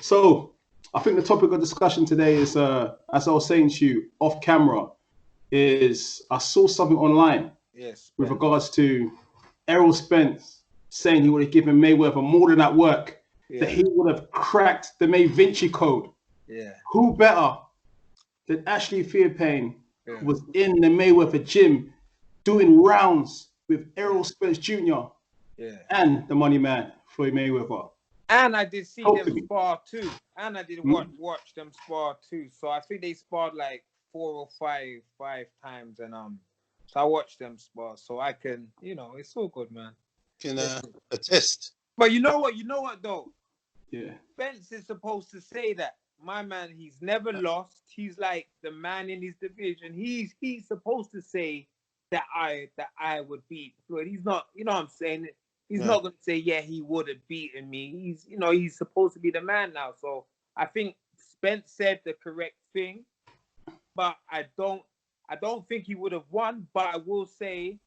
So I think the topic of discussion today is, as I was saying to you off camera, is I saw something online Yes, with Spence. regards to Errol Spence saying he would have given Mayweather more than that work, that Yeah, he would have cracked the May Vinci Code. yeah, Who better than Ashley Theophane, yeah, who was in the Mayweather gym doing rounds with Errol Spence Jr. yeah. and the money man, Floyd Mayweather? And I did see Talk them to me. spar too. And I did Hmm? watch them spar too. So I think they sparred like five times, and so I watched them spar. So I can, it's all good, man. Can Listen. attest. But you know what though? Yeah. Spence is supposed to say that. My man, he's never lost. He's like the man in his division. He's supposed to say that I would beat Floyd. He's not, you know what I'm saying? He's Yeah. not gonna say, yeah, he would have beaten me. He's supposed to be the man now. So I think Spence said the correct thing, but I don't think he would have won. But I will say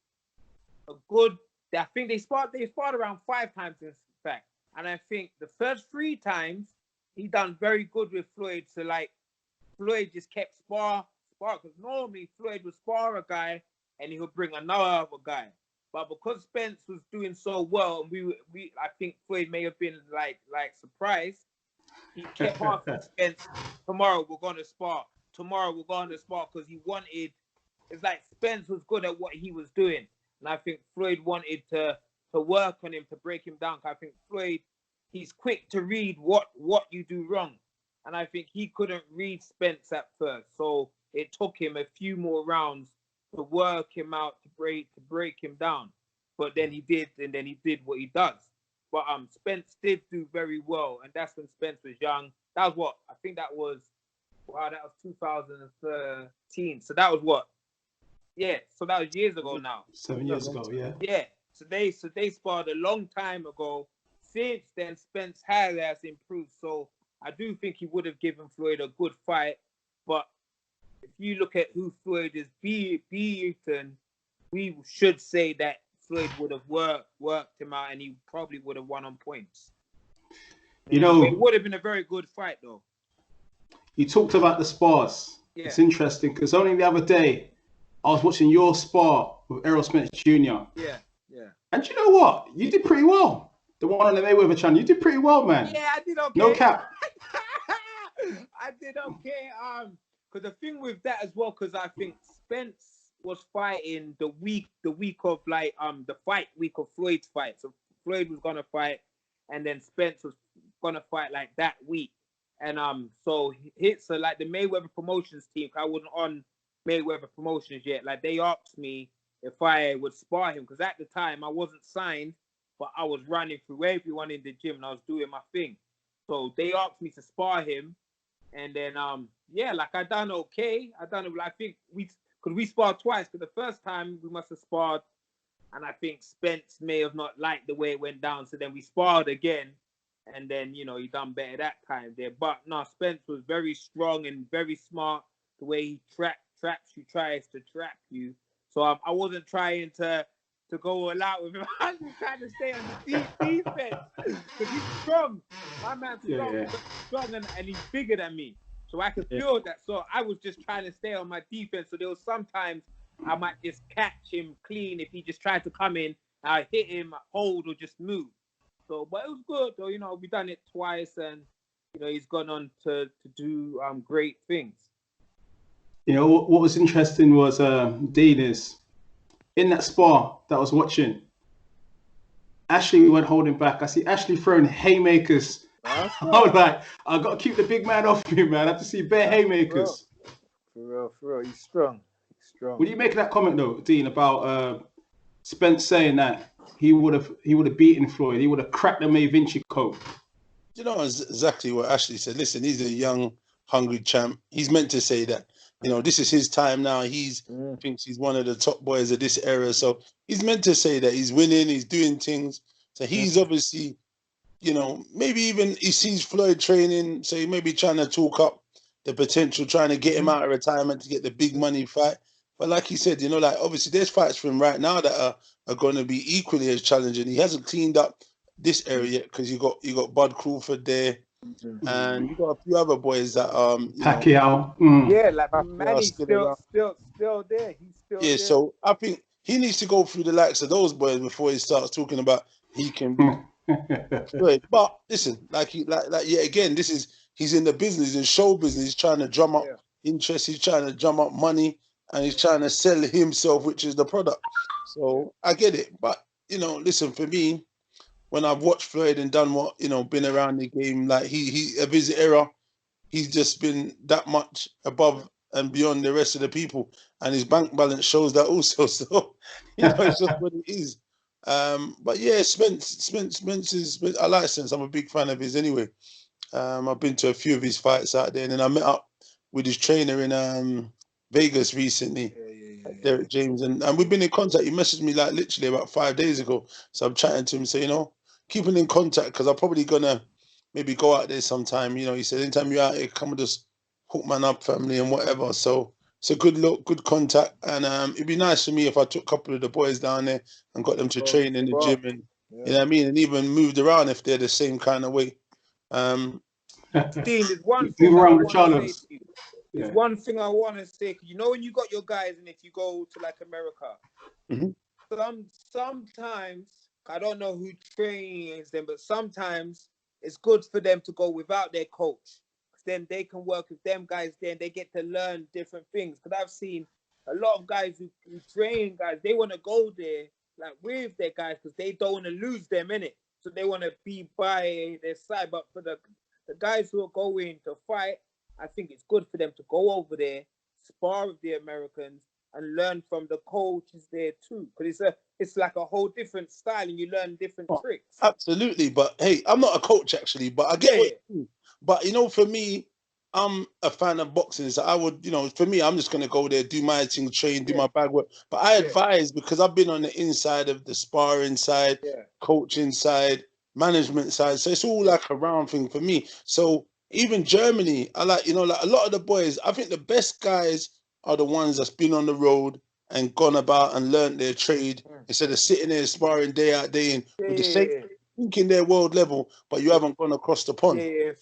a good. I think they sparred around 5 times in fact, and I think the first 3 times he done very good with Floyd. So like Floyd just kept spar because normally Floyd would spar a guy and he would bring another other guy. But because Spence was doing so well, and we I think Floyd may have been like surprised. He kept asking Spence, "Tomorrow we're gonna spar. Tomorrow we're gonna spar," because he wanted. It's like Spence was good at what he was doing, and I think Floyd wanted to work on him to break him down. I think Floyd, he's quick to read what you do wrong, and I think he couldn't read Spence at first, so it took him a few more rounds to work him out to break him down. But then he did, and then he did what he does. But Spence did do very well, and that's when Spence was young. That was what I think that was. Wow, that was 2013. So that was what? Yeah, so that was years ago now. 7 years ago, yeah. Yeah, so they sparred a long time ago. Since then, Spence has improved. So I do think he would have given Floyd a good fight. But if you look at who Floyd is beaten, we should say that Floyd would have worked him out, and he probably would have won on points. You But it know, would have been a very good fight, though. you talked about the spars. Yeah. It's interesting because only the other day I was watching your spar with Errol Spence Jr. Yeah, yeah. And you know what? You did pretty well. The one on the Mayweather channel, you did pretty well, man. Yeah, I did okay. No cap. I did okay. Because the thing with that as well, because I think Spence was fighting the week of like the fight week of Floyd's fight. So Floyd was gonna fight, and then Spence was gonna fight like that week. And so like the Mayweather promotions team, I wasn't on Mayweather promotions yet. Like they asked me if I would spar him, because at the time I wasn't signed, but I was running through everyone in the gym and I was doing my thing. So they asked me to spar him, and then yeah, like I done okay. I done it. I think we sparred twice. Because the first time we must have sparred, and I think Spence may have not liked the way it went down. So then we sparred again, and then he done better that time there. But no, Spence was very strong and very smart. The way he traps you, tries to trap you. So I wasn't trying to go all out with him. I was just trying to stay on the defense because he's strong. My man's strong and he's bigger than me. So I could feel that. So I was just trying to stay on my defense. So there was sometimes I might just catch him clean if he just tried to come in. I hit him, hold, or just move. So, but it was good though. We done it twice, and he's gone on to do great things. What was interesting was Dean is in that spar that I was watching. Ashley went holding back. I see Ashley throwing haymakers. I was like, I got to keep the big man off me, man. I have to see bare haymakers. For real. He's strong. What do you make of that comment though, Dean, about Spence saying that he would have beaten Floyd, he would have cracked the May Vinci Code? You know exactly what Ashley said. Listen, he's a young, hungry champ. He's meant to say that. This is his time now. He thinks he's one of the top boys of this era. So he's meant to say that he's winning, he's doing things. So he's obviously, maybe even he sees Floyd training, so he may be trying to talk up the potential, trying to get him out of retirement to get the big money fight. But like he said, like obviously there's fights for him right now that are going to be equally as challenging. He hasn't cleaned up this area yet because you got Bud Crawford there. and you got a few other boys that Pacquiao. Yeah, like Pacquiao Manny's still around. still there. He's still Yeah, there. so I think he needs to go through the likes of those boys before he starts talking about he can be good. But listen, like yeah, again, he's in the business, in show business. He's trying to drum up interest. He's trying to drum up money, and he's trying to sell himself, which is the product. So I get it, but listen, for me, when I've watched Floyd and done what been around the game, like he of his era, he's just been that much above and beyond the rest of the people, and his bank balance shows that also. So it's just what it is. But yeah, Spence is. I like Spence. I'm a big fan of his anyway. I've been to a few of his fights out there, and then I met up with his trainer in Vegas recently, Derek James, and we've been in contact. He messaged me like literally about 5 days ago, so I'm chatting to him. So keeping in contact, because I'm probably gonna maybe go out there sometime. He said anytime you're out here, come and just hook man up, family and whatever. So it's a good look, good contact, and it'd be nice for me if I took a couple of the boys down there and got them to train in the gym, and you know what I mean, and even moved around if they're the same kind of way. Dean, there's one Move thing I around the want to say Charlottes. to you. There's one thing I want to say. When you got your guys, and if you go to like America, sometimes I don't know who trains them, but sometimes it's good for them to go without their coach. Then they can work with them guys. Then they get to learn different things. Because I've seen a lot of guys who train guys. They want to go there like with their guys because they don't want to lose them in it. So they want to be by their side. But for the guys who are going to fight, I think it's good for them to go over there, spar with the Americans, and learn from the coaches there too. Because it's like a whole different style, and you learn different tricks. Absolutely, but hey, I'm not a coach actually, but I get what you mean. But for me, I'm a fan of boxing. So I would, for me, I'm just gonna go there, do my thing, train, do my bag work. But I advise, because I've been on the inside of the sparring side, coaching side, management side. So it's all like a round thing for me. So even Germany, I like, like a lot of the boys, I think the best guys are the ones that's been on the road and gone about and learned their trade instead of sitting there sparring day out, day in with the same thinking they're world level, but you haven't gone across the pond. And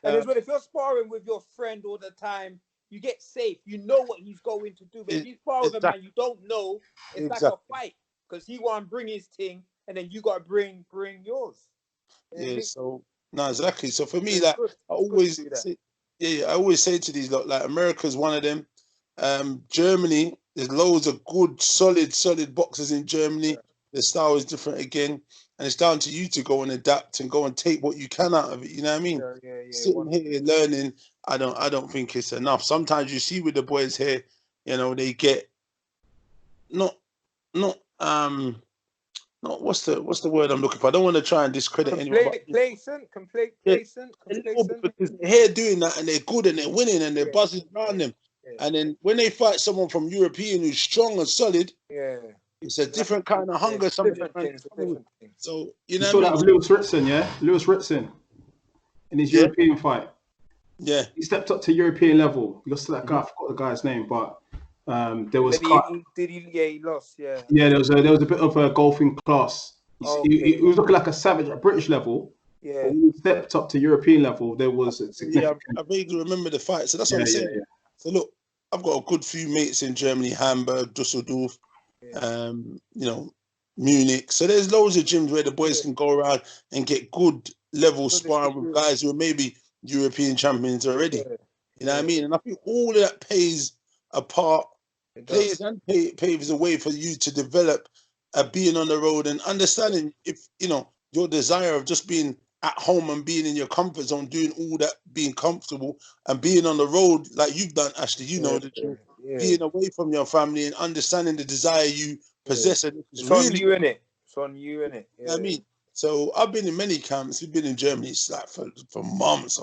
as well, if you're sparring with your friend all the time, you get safe. You know what he's going to do. But if you spar with a man you don't know, it's like a fight. Because he want to bring his thing, and then you got to bring yours. So no, exactly. So for me, I always say to these lot, like America's one of them. Germany, there's loads of good, solid boxers in Germany. The style is different again, and it's down to you to go and adapt and go and take what you can out of it. You know what I mean? Sitting here learning, I don't think it's enough. Sometimes you see with the boys here, they get not what's the word I'm looking for? I don't want to try and discredit anyone. Complacent. Because they're here doing that and they're good and they're winning and they're buzzing around them. And then when they fight someone from European who's strong and solid, it's a different kind of hunger. So you saw that with Lewis Ritson, Lewis Ritson in his European fight. Yeah, he stepped up to European level. He lost to that guy. I forgot the guy's name, but there was. He lost. Yeah, there was a bit of a golfing class. He was looking like a savage at British level. Yeah, but when he stepped up to European level, there was a significant. I vaguely remember the fight. So that's what I'm saying. Yeah. So look, I've got a good few mates in Germany, Hamburg, Dusseldorf, Munich. So there's loads of gyms where the boys can go around and get good level sparring with guys who are maybe European champions already. You know what I mean? And I think all of that plays a part, paves a way for you to develop being on the road and understanding if, your desire of just being at home and being in your comfort zone, doing all that, being comfortable and being on the road like you've done, Ashley, being away from your family and understanding the desire you possess. It's really on you, innit? It's on you, innit? I mean, so I've been in many camps. We've been in Germany, it's like for months.